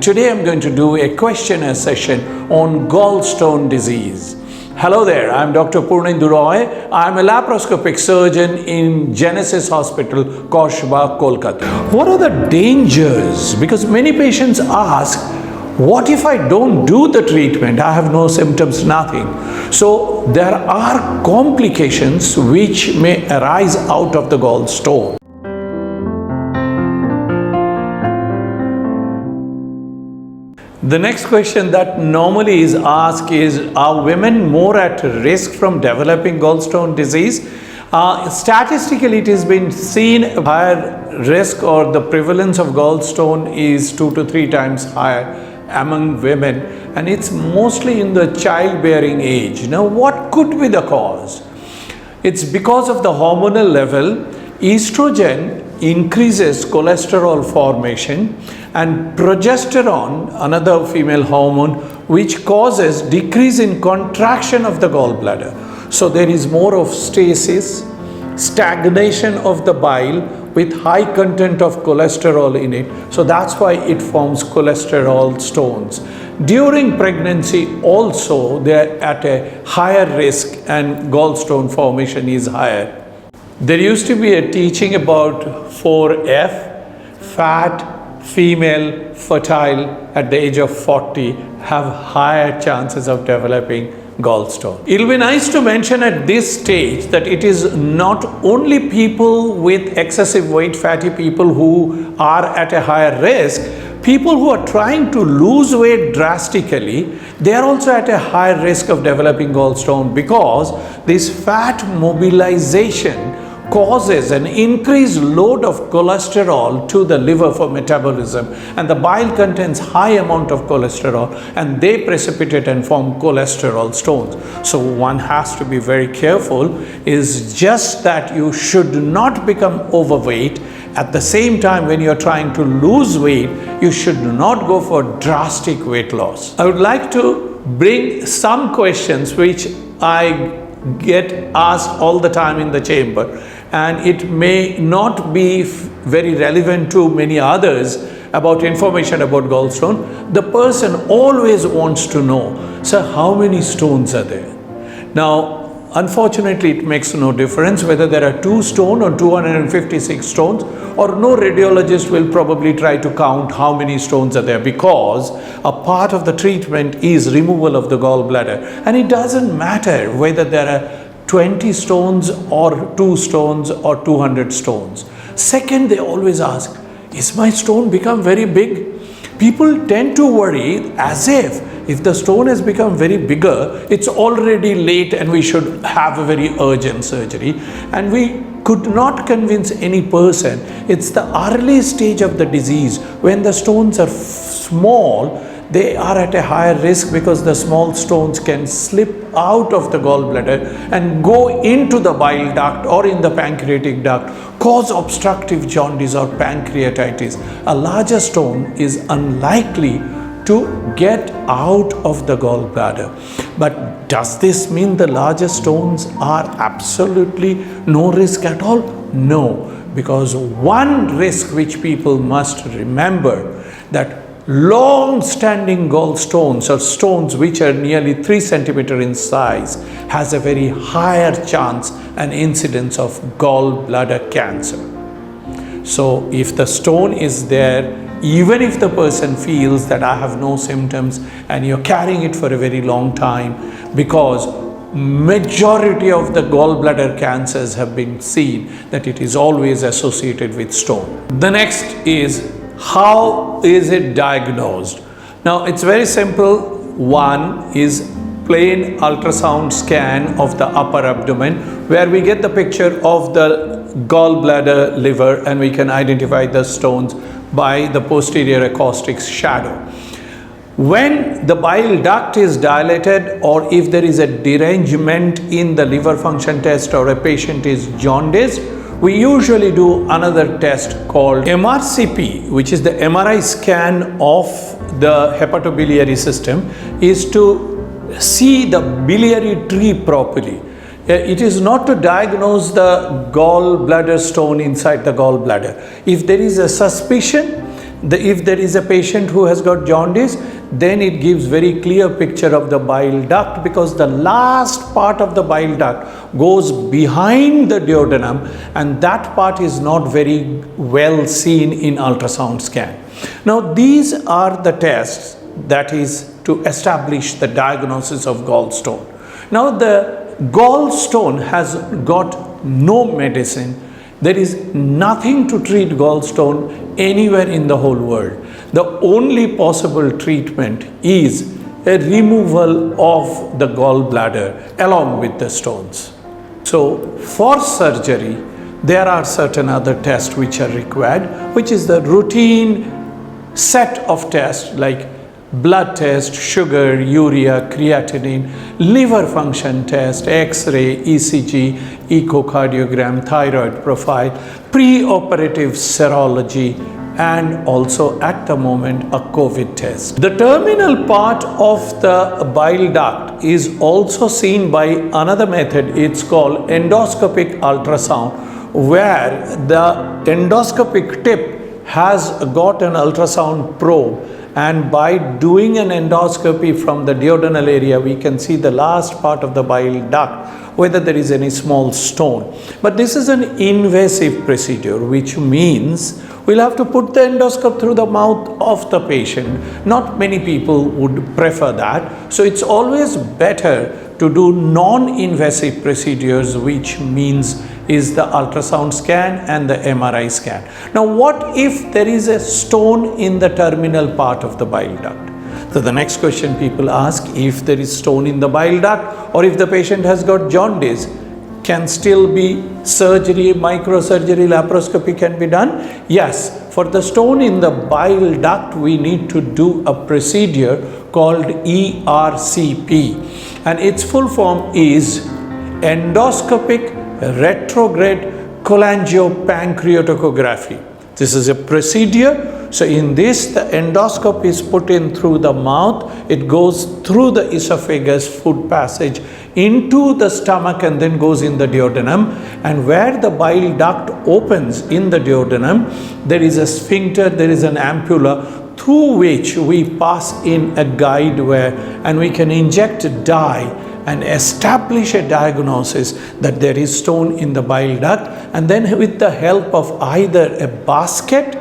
and today I'm going to do a questionnaire session on gallstone disease. Hello there, I'm Dr. Purnendu. I'm a laparoscopic surgeon in Genesis Hospital, Kasba, Kolkata. What are the dangers? Because many patients ask, what if I don't do the treatment? I have no symptoms, nothing. So there are complications which may arise out of the gallstone. The next question that normally is asked is, are women more at risk from developing gallstone disease? Statistically, it has been seen higher risk, or the prevalence of gallstone is 2 to 3 times higher among women, and it's mostly in the childbearing age. Now, what could be the cause? It's because of the hormonal level. Estrogen increases cholesterol formation, and progesterone, another female hormone, which causes decrease in contraction of the gallbladder. So there is more of stasis, stagnation of the bile with high content of cholesterol in it. So that's why it forms cholesterol stones. During pregnancy also, they're at a higher risk and gallstone formation is higher. There used to be a teaching about 4F, fat, female, fertile at the age of 40 have higher chances of developing gallstone. It'll be nice to mention at this stage that it is not only people with excessive weight, fatty people who are at a higher risk. People who are trying to lose weight drastically, they are also at a higher risk of developing gallstone, because this fat mobilization causes an increased load of cholesterol to the liver for metabolism, and the bile contains high amount of cholesterol, and they precipitate and form cholesterol stones. So one has to be very careful, is just that you should not become overweight. At the same time, when you're trying to lose weight, you should not go for drastic weight loss. I would like to bring some questions which I get asked all the time in the chamber, and it may not be very relevant to many others about information about gallstone. The person always wants to know, sir, how many stones are there? Now, unfortunately, it makes no difference whether there are 2 stones or 256 stones, or no radiologist will probably try to count how many stones are there, because a part of the treatment is removal of the gallbladder, and it doesn't matter whether there are 20 stones or 2 stones or 200 stones. Second, they always ask, is my stone become very big? People tend to worry as if the stone has become very bigger, it's already late and we should have a very urgent surgery. And we could not convince any person. It's the early stage of the disease. When the stones are small, they are at a higher risk, because the small stones can slip out of the gallbladder and go into the bile duct or in the pancreatic duct, cause obstructive jaundice or pancreatitis. A larger stone is unlikely to get out of the gallbladder. But does this mean the larger stones are absolutely no risk at all? No, because one risk which people must remember, that long-standing gallstones, or stones which are nearly 3 centimeters in size, has a very higher chance and incidence of gallbladder cancer. So if the stone is there, even if the person feels that I have no symptoms, and you're carrying it for a very long time, because majority of the gallbladder cancers have been seen that it is always associated with stone. The next is, how is it diagnosed? Now, it's very simple. One is plain ultrasound scan of the upper abdomen, where we get the picture of the gallbladder, liver, and we can identify the stones by the posterior acoustic shadow. When the bile duct is dilated, or if there is a derangement in the liver function test, or a patient is jaundiced, we usually do another test called MRCP, which is the MRI scan of the hepatobiliary system, is to see the biliary tree properly. It is not to diagnose the gallbladder stone inside the gallbladder. If there is a suspicion, If there is a patient who has got jaundice, then it gives very clear picture of the bile duct, because the last part of the bile duct goes behind the duodenum, and that part is not very well seen in ultrasound scan. Now these are the tests that is to establish the diagnosis of gallstone. Now the gallstone has got no medicine. There is nothing to treat gallstone anywhere in the whole world. The only possible treatment is a removal of the gallbladder along with the stones. So for surgery, there are certain other tests which are required, which is the routine set of tests like blood test, sugar, urea, creatinine, liver function test, X-ray, ECG, echocardiogram, thyroid profile, pre-operative serology, and also at the moment a COVID test. The terminal part of the bile duct is also seen by another method. It's called endoscopic ultrasound, where the endoscopic tip has got an ultrasound probe, and by doing an endoscopy from the duodenal area, we can see the last part of the bile duct, whether there is any small stone. But this is an invasive procedure, which means we'll have to put the endoscope through the mouth of the patient. Not many people would prefer that. So it's always better to do non-invasive procedures, which means is the ultrasound scan and the MRI scan. Now, what if there is a stone in the terminal part of the bile duct? So the next question people ask, if there is stone in the bile duct, or if the patient has got jaundice, can still be surgery, microsurgery, laparoscopy can be done? Yes, for the stone in the bile duct, we need to do a procedure called ERCP, and its full form is endoscopic retrograde cholangiopancreatography. This is a procedure. So in this, the endoscope is put in through the mouth. It goes through the esophagus, food passage, into the stomach, and then goes in the duodenum. And where the bile duct opens in the duodenum, there is a sphincter, there is an ampulla through which we pass in a guide wire, and we can inject dye and establish a diagnosis that there is stone in the bile duct. And then with the help of either a basket,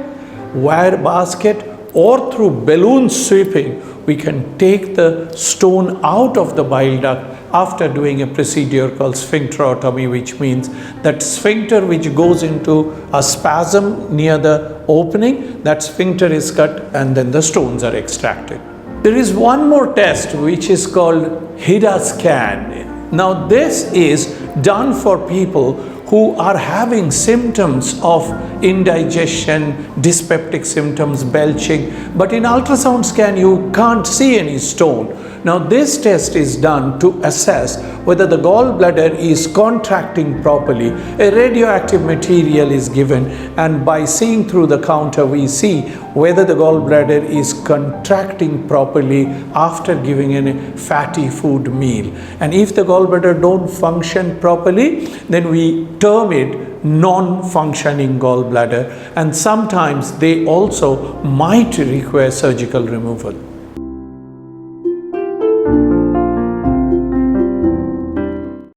wire basket, or through balloon sweeping, we can take the stone out of the bile duct after doing a procedure called sphincterotomy, which means that sphincter which goes into a spasm near the opening, that sphincter is cut and then the stones are extracted. There is one more test which is called HIDA scan. Now this is done for people who are having symptoms of indigestion, dyspeptic symptoms, belching, but in ultrasound scan you can't see any stone. Now this test is done to assess whether the gallbladder is contracting properly. A radioactive material is given, and by seeing through the counter we see whether the gallbladder is contracting properly after giving a fatty food meal. And if the gallbladder don't function properly, then we term it non-functioning gallbladder, and sometimes they also might require surgical removal.